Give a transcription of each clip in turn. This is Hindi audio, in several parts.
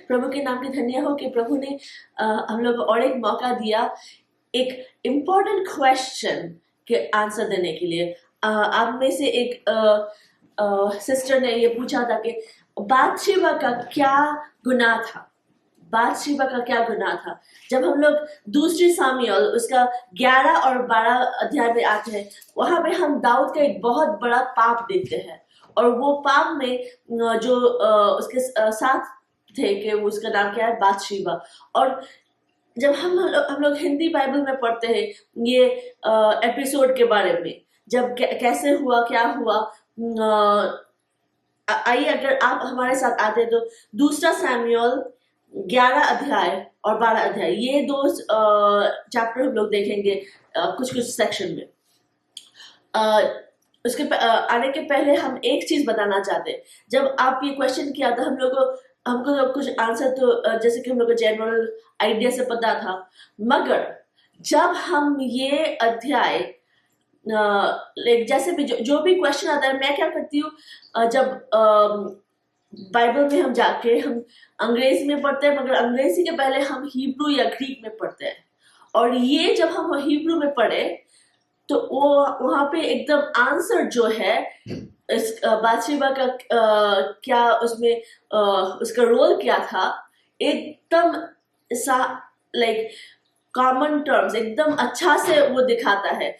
प्रभु के नाम की धन्य हो कि प्रभु ने हम लोग को और एक मौका दिया एक इम्पोर्टेंट क्वेश्चन के आंसर देने के लिए। आप में से एक सिस्टर ने ये पूछा था कि बातशेबा का क्या गुनाह था, बातशेबा का क्या गुनाह था। जब हम लोग दूसरी सामुएल उसका 11 और 12 अध्याय में आते हैं, वहां पे हम दाऊद का एक बहुत बड़ा पाप देखते हैं, और वो पाप में जो उसके साथ थे कि उसका नाम क्या है, बातशेबा। और जब हम लोग हिंदी बाइबल में पढ़ते हैं ये एपिसोड के बारे में, जब कैसे हुआ, क्या हुआ, आइए अगर आप हमारे साथ आते तो दूसरा सैमुएल 11 अध्याय और 12 अध्याय, ये दो चैप्टर हम लोग देखेंगे कुछ सेक्शन में। उसके आने के पहले हम एक चीज बताना चाहते हैं। जब आप ये क्वेश्चन किया था हमको तो कुछ आंसर तो जैसे कि हम लोग को जनरल आइडिया से पता था, मगर जब हम ये अध्याय जैसे भी जो भी क्वेश्चन आता है, मैं क्या करती हूँ, जब बाइबल में हम जाके हम अंग्रेजी में पढ़ते हैं, मगर अंग्रेजी के पहले हम हिब्रू या ग्रीक में पढ़ते हैं। और ये जब हम हिब्रू में पढ़े तो वो वहां पे एकदम आंसर जो है इस बातशेबा का क्या उसमें उसका रोल क्या था, एकदम लाइक कॉमन टर्म्स एकदम अच्छा से वो दिखाता है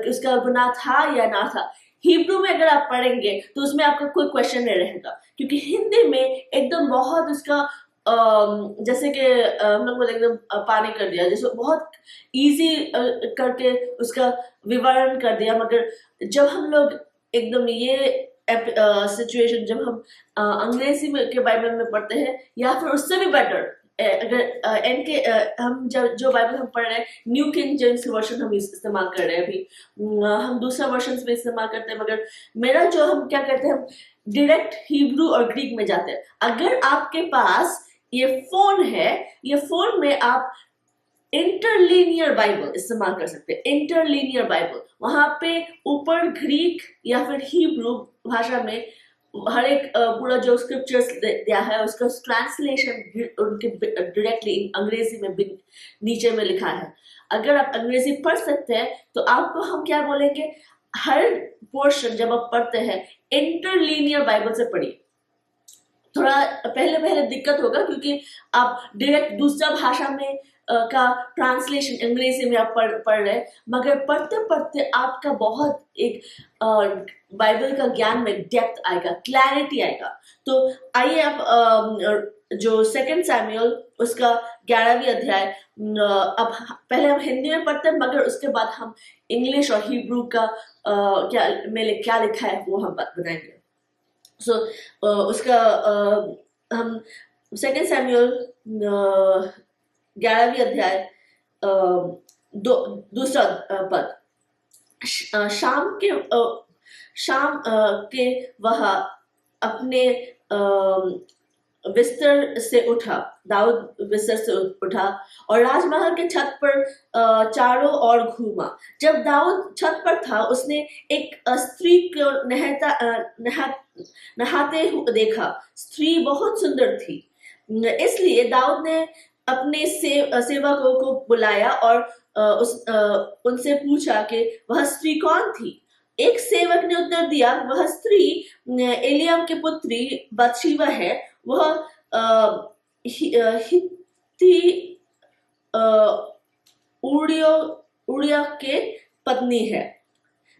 उसका गुनाह था या ना था। हिब्रू में अगर आप पढ़ेंगे तो उसमें आपका कोई क्वेश्चन नहीं रहेगा, क्योंकि हिंदी में एकदम बहुत उसका जैसे कि हम लोग एकदम पानी कर दिया, जैसे बहुत इजी करके उसका विवरण कर दिया। मगर जब हम लोग एकदम ये सिचुएशन जब हम अंग्रेजी में के बाइबल में पढ़ते हैं, या फिर उससे भी बेटर अगर इनके हम जो बाइबल हम पढ़ रहे हैं, न्यू किंग जेम्स वर्जन हम इस्तेमाल कर रहे हैं अभी, हम दूसरा वर्जन में इस्तेमाल करते हैं, मगर मेरा जो हम क्या करते हैं, हम डायरेक्ट हिब्रू और ग्रीक में जाते हैं। अगर आपके पास ये फोन है, ये फोन में आप इंटरलीनियर बाइबल इस्तेमाल कर सकते हैं। इंटरलीनियर बाइबल, वहां पे ऊपर ग्रीक या फिर हिब्रू भाषा में हर एक पूरा जो स्क्रिप्चर्स दिया है उसका ट्रांसलेशन उनके डायरेक्टली अंग्रेजी में नीचे में लिखा है। अगर आप अंग्रेजी पढ़ सकते हैं तो आपको हम क्या बोलेंगे, हर पोर्शन जब आप पढ़ते हैं इंटरलीनियर बाइबल से पढ़िए। थोड़ा पहले दिक्कत होगा क्योंकि आप डायरेक्ट दूसरा भाषा में का ट्रांसलेशन अंग्रेजी में आप पढ़ रहे हैं, मगर पढ़ते पढ़ते आपका बहुत एक बाइबल का ज्ञान में डेप्थ आएगा, क्लैरिटी आएगा। तो आइए आप जो सेकंड सैमुएल उसका 11वीं अध्याय, अब पहले हम हिंदी में पढ़ते हैं, मगर उसके बाद हम इंग्लिश और हिब्रू का क्या लिखा है वो हम बताएंगे। उसका हम सेकंड सैमुएल 11वीं अध्याय दूसरा पद, शाम के वह अपने बिस्तर से उठा, दाऊद बिस्तर से उठा और राजमहल के छत पर चारों ओर घूमा। जब दाऊद छत पर था उसने एक स्त्री को नहाते हुए देखा। स्त्री बहुत सुंदर थी, इसलिए दाऊद ने अपने सेवकों को बुलाया और उनसे पूछा कि वह स्त्री कौन थी। एक सेवक ने उत्तर दिया, वह स्त्री एलियाम की पुत्री बतशेबा है, वह हित्ती उरिया के पत्नी है।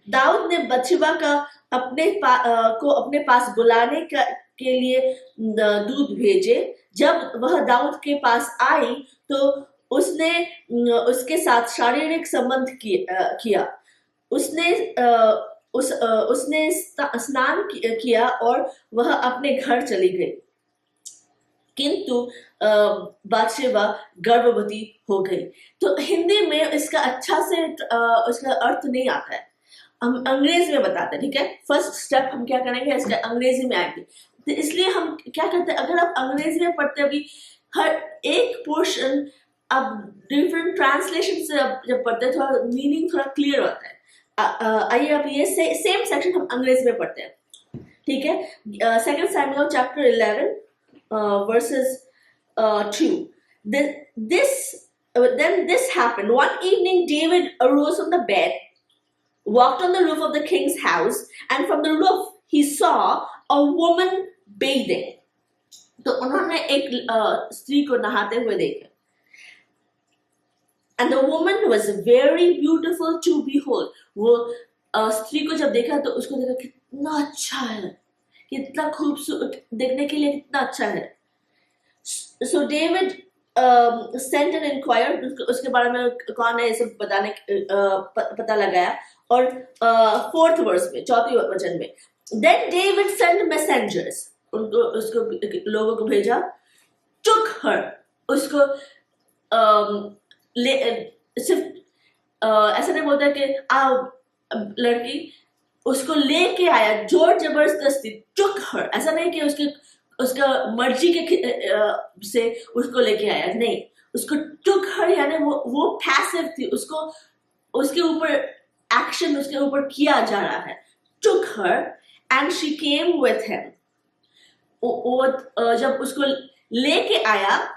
दाऊद ने बतशेबा का अपने पास बुलाने के लिए दूत भेजे। जब वह दाऊद के पास आई तो उसने उसके साथ शारीरिक संबंध किया। उसने स्नान किया और वह अपने घर चली गई, किंतु बातशेबा गर्भवती हो गई। तो हिंदी में इसका अच्छा से उसका अर्थ नहीं आता है, हम अंग्रेजी में बताते हैं। ठीक है, फर्स्ट स्टेप हम क्या करेंगे, इसका अंग्रेजी में आएंगे। तो इसलिए हम क्या करते हैं, अगर आप अंग्रेजी में पढ़ते हैं, अभी हर एक पोर्शन आप डिफरेंट ट्रांसलेशन से जब पढ़ते हैं थोड़ा मीनिंग थोड़ा क्लियर होता है। आइए अब ये सेम सेक्शन हम अंग्रेजी में पढ़ते हैं। ठीक है, second Samuel chapter 11 verses 2. Then this happened. One evening, David arose from the bed, walked on the roof of the king's house, and from the roof he saw a woman bathing. तो उन्होंने एक स्त्री को नहाते हुए देखा. And the woman was very beautiful to behold. वो स्त्री को जब देखा तो उसको देखा कितना अच्छा है, कितना खूबसूरत, देखने के लिए कितना अच्छा है. So David sent and inquired, उसके बारे में कौन है ये सब बताने पता लगाया. और 4th verse में, 4th वचन में, then David sent messengers, उसको लोगों को भेजा, took her, उसको सिर्फ ऐसा नहीं बोलता कि आओ लड़की, उसको लेके आया जोर जबरदस्ती. took her, ऐसा नहीं कि उसका मर्जी के से उसको लेके आया, नहीं, उसको took her यानी वो पैसिव थी, उसको उसके ऊपर एक्शन उसके ऊपर किया जा रहा है. took her and she came with him. जब उसको लेके आया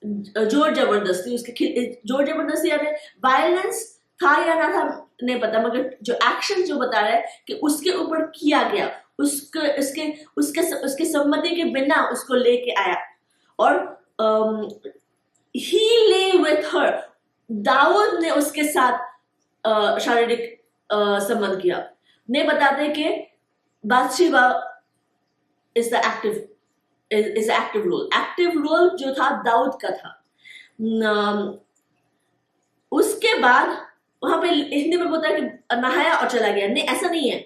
जोर जबरदस्ती, उसके जोर जबरदस्ती यानी वायलेंस था या ना था नहीं पता, मगर जो एक्शन जो बता रहा है कि उसके ऊपर किया गया, उसके सम्मति के बिना उसको लेके आया. और he lay with her, Dawood ने उसके साथ शारीरिक संबंध किया. नहीं बताते कि बादशाह is the active role. Active role जो था दाऊद का था. उसके बाद वहां पे हिंदी में बोलता है कि नहाया और चला गया. नहीं, ऐसा नहीं है.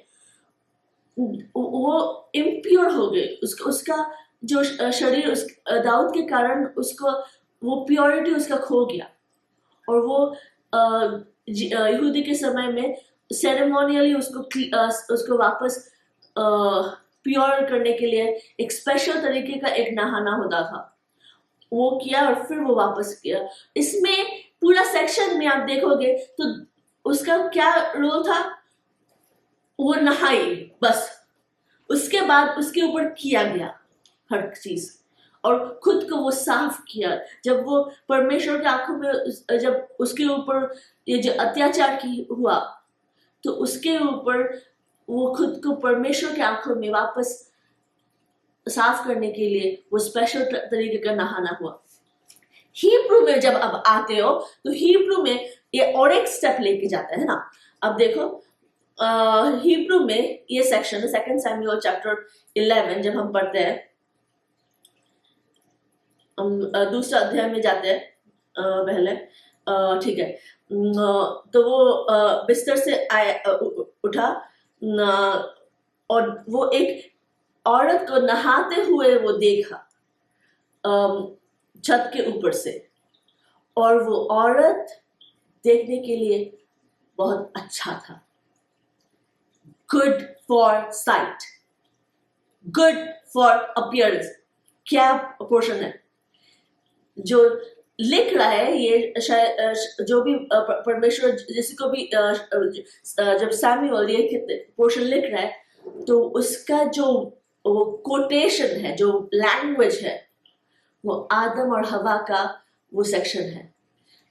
वो इम्प्योर हो गए. उसका जो शरीर दाऊद के कारण उसको वो प्योरिटी उसका खो गया. और वो यहूदी के समय में सेरेमोनियली उसको वापस प्योर करने के लिए एक स्पेशल तरीके का एक नहाना होता था. वो किया और फिर वो वापस किया. इसमें पूरा सेक्शन में आप देखोगे तो उसका क्या रोल था, वो नहाई बस, उसके बाद उसके ऊपर किया गया हर चीज और खुद को वो साफ किया. जब वो परमेश्वर की आंखों में जब उसके ऊपर ये जो अत्याचार की हुआ तो उसके ऊपर वो खुद को परमेश्वर की आंखों में वापस साफ करने के लिए वो स्पेशल तरीके का नहाना हुआ. हिब्रू में जब अब आते हो तो हिब्रू में ये और एक स्टेप लेके जाता है ना. अब देखो हिब्रू में ये सेक्शन 2 सैमुअल चैप्टर 11 जब हम पढ़ते हैं, हम दूसरा अध्याय में जाते हैं पहले, ठीक है. तो वो बिस्तर से उठा और वो एक औरत को नहाते हुए वो देखा छत के ऊपर से, और वो औरत देखने के लिए बहुत अच्छा था. Good for site, good for appearance. क्या पोर्शन है जो लिख रहा है ये शायद जो भी परमेश्वर जिसको भी जब सैमुअल ये पोर्शन लिख रहा है तो उसका जो वो कोटेशन है, जो लैंग्वेज है, वो आदम और हवा का वो सेक्शन है.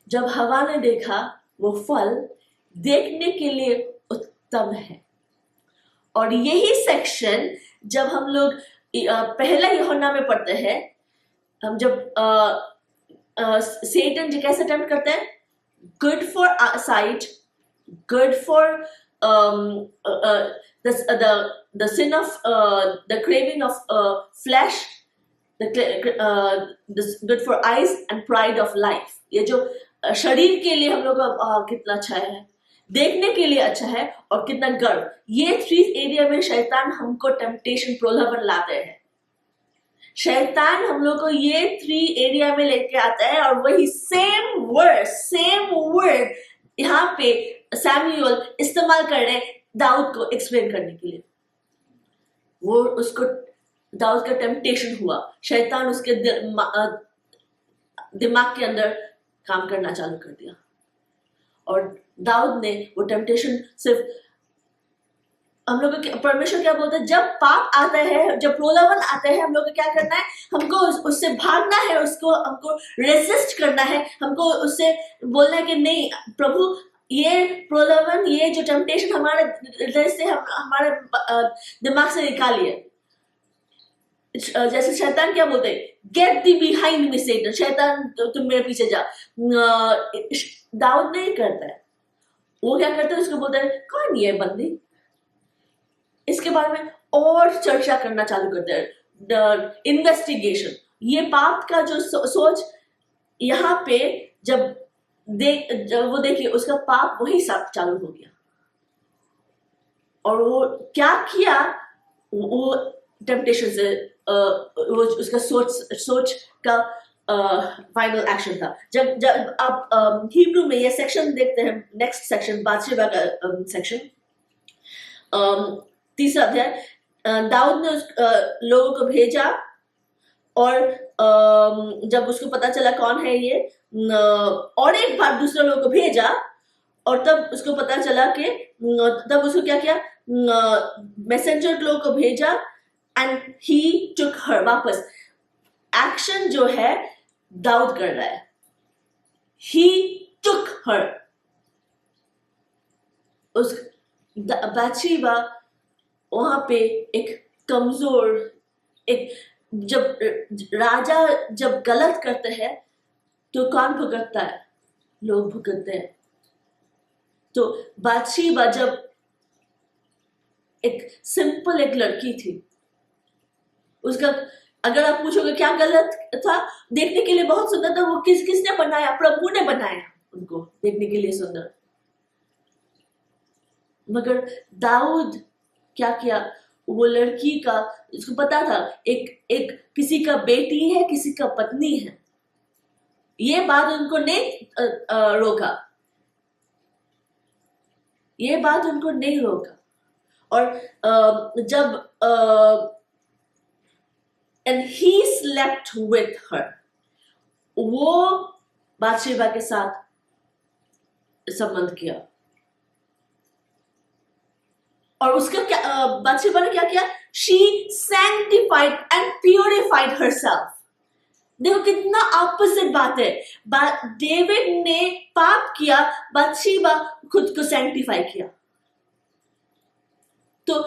जब हवा ने देखा वो फल देखने के लिए उत्तम है. और यही सेक्शन जब हम लोग पहला यूहन्ना में पढ़ते हैं, हम जब सेटन जो कैसे अटेम्प्ट करते हैं, good for site, good for the sin of the craving of flesh, the good for eyes and pride of life. ये जो शरीर के लिए हम लोग कितना अच्छा है, देखने के लिए अच्छा है, और कितना गर्व, ये 3 एरिया में शैतान हमको टेम्पटेशन प्रलोभन लाते हैं. शैतान हम लोग को ये 3 एरिया में लेके आता है और वही सेम वर्ड यहाँ पे सैमुअल इस्तेमाल कर रहे दाऊद को एक्सप्लेन करने के लिए. वो उसको दाऊद का टेम्पटेशन हुआ, शैतान उसके दिमाग के अंदर काम करना चालू कर दिया और दाऊद ने वो टेम्पटेशन सिर्फ हम लोग को परमेश्वर क्या बोलते हैं, जब पाप आता है, जब प्रलोभन आता है, हम लोग को क्या करना है, हमको उससे भागना है, उसको हमको रेजिस्ट करना है, हमको उससे बोलना है कि नहीं प्रभु, ये प्रलोभन, ये जो टेम्पटेशन हमारे हृदय से हमारे दिमाग से निकालिए। जैसे शैतान क्या बोलते हैं, get thee behind me Satan, शैतान तुम मेरे पीछे जा। दाऊद नहीं करता है, वो क्या करता है, उसको बोलता है कौन ये बंदी, इसके बारे में और चर्चा करना चालू करते हैं, इन्वेस्टिगेशन। ये पाप का जो सोच यहाँ पे जब वो देखिए उसका पाप वही साथ चालू हो गया, और वो क्या किया, वो टेम्पटेशन से वो उसका सोच का फाइनल एक्शन था। जब आप हिब्रू में ये सेक्शन देखते हैं, नेक्स्ट सेक्शन बादशेबा का सेक्शन, तीसरा अध्याय, दाऊद ने लोगों को भेजा, और जब उसको पता चला कौन है ये, और एक बार दूसरे लोगों को भेजा, और तब उसको पता चला कि तब उसको क्या किया, मैसेंजर लोगों को भेजा, एंड ही टुक हर वापस। एक्शन जो है दाऊद कर रहा है, ही टुक हर। उस बादशेबा वहां पे एक कमजोर, एक जब राजा जब गलत करते हैं तो कौन भुगतता है, लोग भुगतते हैं। तो बादशेबा जब एक सिंपल एक लड़की थी, उसका अगर आप पूछोगे क्या गलत था, देखने के लिए बहुत सुंदर था, वो किसने बनाया, प्रभु ने बनाया उनको देखने के लिए सुंदर। मगर दाऊद क्या किया, वो लड़की का, उसको पता था एक किसी का बेटी है, किसी का पत्नी है, ये बात उनको नहीं रोका, ये बात उनको नहीं रोका। और जब and he slept with her, वो बादशेबा के साथ संबंध किया, और उसका क्या, बादशेबा ने क्या किया, she sanctified and purified herself। देखो कितना ऑपोजिट बात है, डेविड ने पाप किया, बादशेबा खुद को सैंक्टिफाई किया। तो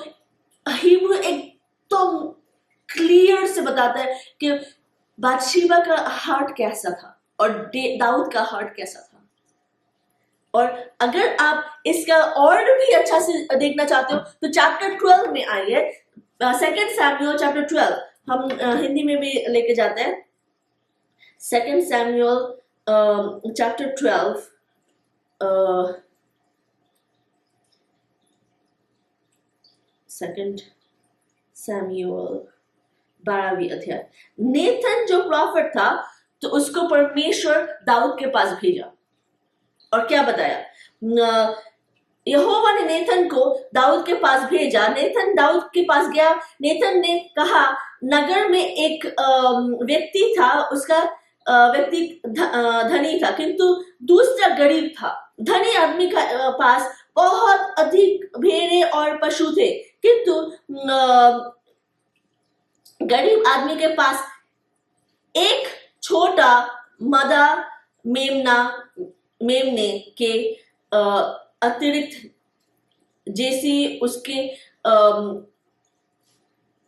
हिब्रू एकदम क्लियर से बताता है कि बादशेबा का हार्ट कैसा था और दाऊद का हार्ट कैसा था। और अगर आप इसका और भी अच्छा से देखना चाहते हो तो चैप्टर 12 में आइए, 2 सैमुअल चैप्टर 12, हम हिंदी में भी लेके जाते हैं। 2 सैमुअल चैप्टर 12, सेकंड सैमुअल 12वीं अध्याय। नेथन जो प्रॉफिट था, तो उसको परमेश्वर दाऊद के पास भेजा, और क्या बताया, यहोवा ने नेथन को दाऊद के पास भेजा। नेथन दाऊद के पास गया, नेथन ने कहा नगर में एक व्यक्ति था, उसका व्यक्ति धनी था किंतु दूसरा गरीब था। धनी आदमी का पास बहुत अधिक भेड़े और पशु थे, किंतु गरीब आदमी के पास एक छोटा मदा मेमने के अतिरिक्त जैसी उसके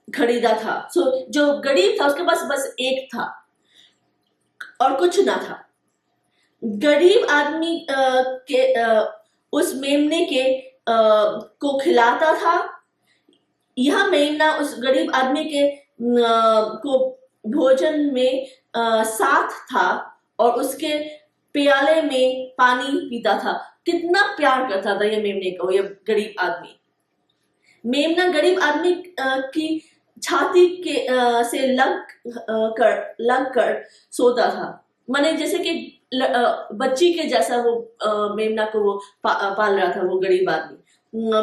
खरीदा था। सो जो गरीब था उसके पास बस एक था और कुछ ना था। गरीब आदमी के उस मेमने के को खिलाता था। यह मेमना उस गरीब आदमी के को भोजन में साथ था और उसके प्याले में पानी पीता था। कितना प्यार करता था ये मेमने को, ये गरीब आदमी। मेमना गरीब आदमी की छाती के से लग कर सोता था, माने जैसे कि बच्ची के जैसा वो मेमना को वो पाल रहा था वो गरीब आदमी।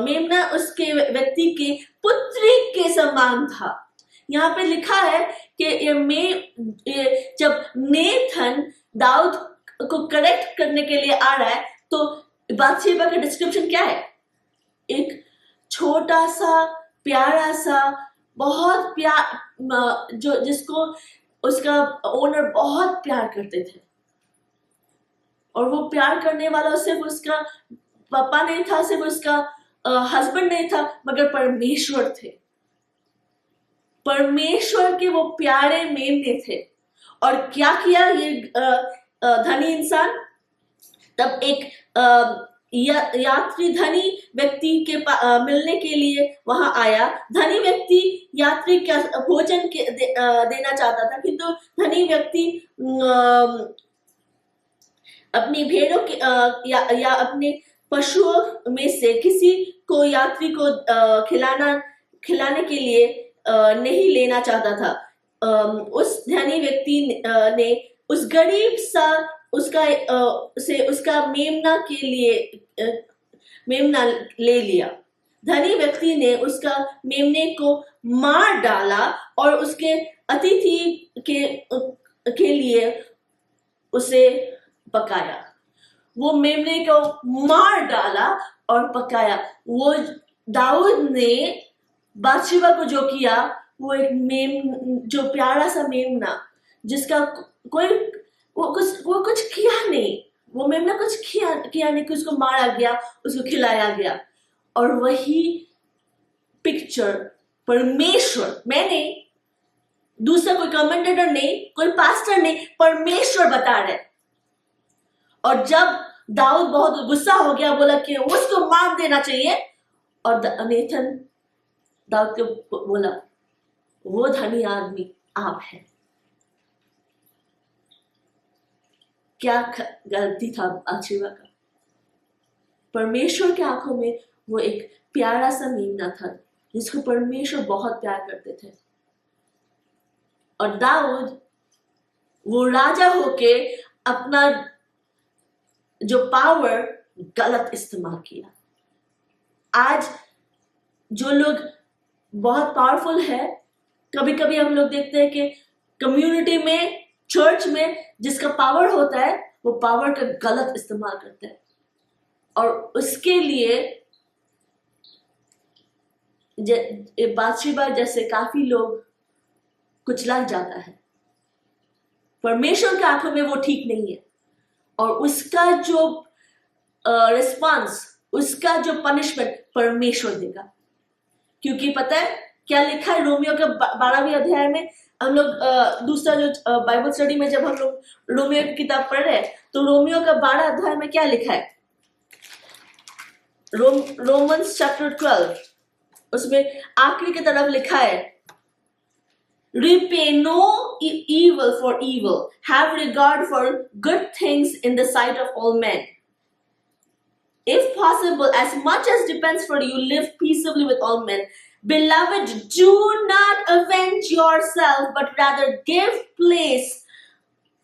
मेमना उसके व्यक्ति के पुत्री के समान था। यहाँ पे लिखा है कि ये जब नेथन दाऊद को करेक्ट करने के लिए आ रहा है तो बादशेबा का डिस्क्रिप्शन क्या है? एक छोटा सा प्यारा सा बहुत प्यार जो जिसको उसका ओनर बहुत प्यार करते थे, और वो प्यार करने वाला सिर्फ उसका पापा नहीं था, सिर्फ उसका हस्बैंड नहीं था, मगर परमेश्वर थे। परमेश्वर के वो प्यारे मेमने थे। और क्या किया ये धनी इंसान? तब एक यात्री धनी व्यक्ति के मिलने के लिए वहां आया। धनी व्यक्ति यात्री का भोजन देना चाहता था, किंतु धनी व्यक्ति अपनी भेड़ों के या अपने पशुओं में से किसी को यात्री को खिलाने के लिए नहीं लेना चाहता था। उस धनी व्यक्ति ने उस गरीब सा उसका मेमना ले लिया। धनी व्यक्ति ने उसका मेमने को मार डाला और उसके अतिथि के लिए उसे पकाया। वो मेमने को मार डाला और पकाया। वो दाऊद ने बादशाह को जो किया, वो एक जो प्यारा सा मेमना जिसका वो कुछ किया नहीं, वो मेमना कुछ किया नहीं कि उसको मारा गया, उसको खिलाया गया। और वही पिक्चर परमेश्वर, मैंने दूसरा कोई कमेंटेटर नहीं, कोई पास्टर नहीं, परमेश्वर बता रहे। और जब दाऊद बहुत गुस्सा हो गया, बोला कि उसको मार देना चाहिए, और नेथन दाऊद को बोला, वो धनी आदमी आप हैं। क्या गलती था बादशाह का? परमेश्वर के आंखों में वो एक प्यारा सा मेमना था जिसको परमेश्वर बहुत प्यार करते थे। और दाऊद वो राजा होके अपना जो पावर गलत इस्तेमाल किया। आज जो लोग बहुत पावरफुल है, कभी कभी हम लोग देखते हैं कि कम्युनिटी में, चर्च में जिसका पावर होता है, वो पावर का गलत इस्तेमाल करते हैं, और उसके लिए बादशाह जैसे काफी लोग कुचला जाता है। परमेश्वर की आंखों में वो ठीक नहीं है, और उसका जो रिस्पांस, उसका जो पनिशमेंट परमेश्वर देगा। क्योंकि पता है क्या लिखा है रोमियो के 12वें अध्याय में? हम लोग दूसरा जो बाइबल स्टडी में जब हम लोग रोमियो की किताब पढ़ रहे हैं, तो रोमियो का 12 अध्याय में क्या लिखा है? रोमन्स चैप्टर 12, उसमें आखिरी की तरफ लिखा है, repay no evil for evil, have regard for good things in the sight of all men. If possible, as much as depends for you, live peaceably with all men. Beloved, do not avenge yourself, but rather give place,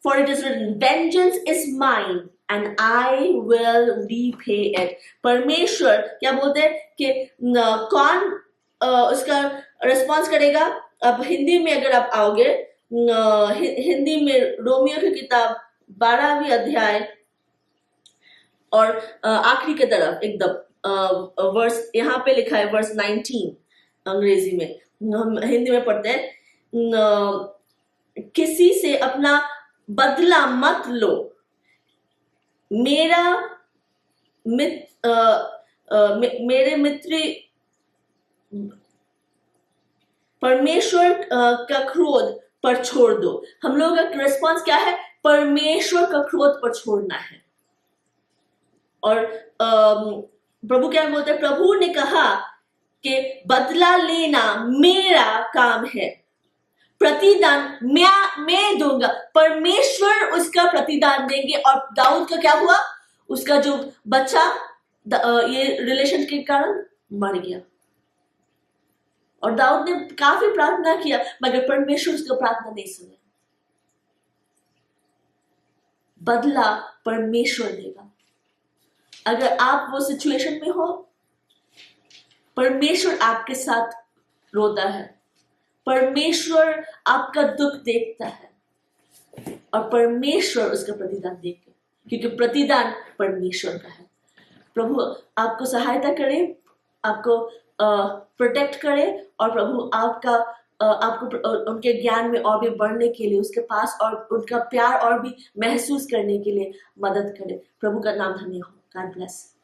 for it is written, vengeance is mine and I will repay it. परमेश्वर क्या बोलते हैं कि कौन उसका रिस्पॉन्स करेगा? अब हिंदी में अगर आप आओगे, हिंदी में रोमियो की किताब 12वीं अध्याय और आखिरी की तरफ एकदम वर्स, यहाँ पे लिखा है वर्स 19 अंग्रेजी में, हम हिंदी में पढ़ते हैं, किसी से अपना बदला मत लो, मेरे मित्र, परमेश्वर का क्रोध पर छोड़ दो। हम लोगों का रिस्पॉन्स क्या है? परमेश्वर का क्रोध पर छोड़ना है। और प्रभु क्या बोलते हैं? प्रभु ने कहा कि बदला लेना मेरा काम है, प्रतिदान मैं दूंगा। परमेश्वर उसका प्रतिदान देंगे। और दाऊद का क्या हुआ? उसका जो बच्चा ये रिलेशन के कारण मर गया, और दाऊद ने काफी प्रार्थना किया, मगर परमेश्वर उसका प्रार्थना नहीं सुने। बदला परमेश्वर देगा। अगर आप वो सिचुएशन में हो, परमेश्वर आपके साथ रोता है, परमेश्वर आपका दुख देखता है, और परमेश्वर उसका प्रतिदान देगा, क्योंकि प्रतिदान परमेश्वर का है। प्रभु आपको सहायता करे, आपको प्रोटेक्ट करे और प्रभु आपको उनके ज्ञान में और भी बढ़ने के लिए, उसके पास और उनका प्यार और भी महसूस करने के लिए मदद करे। प्रभु का नाम धन्य हो। God bless.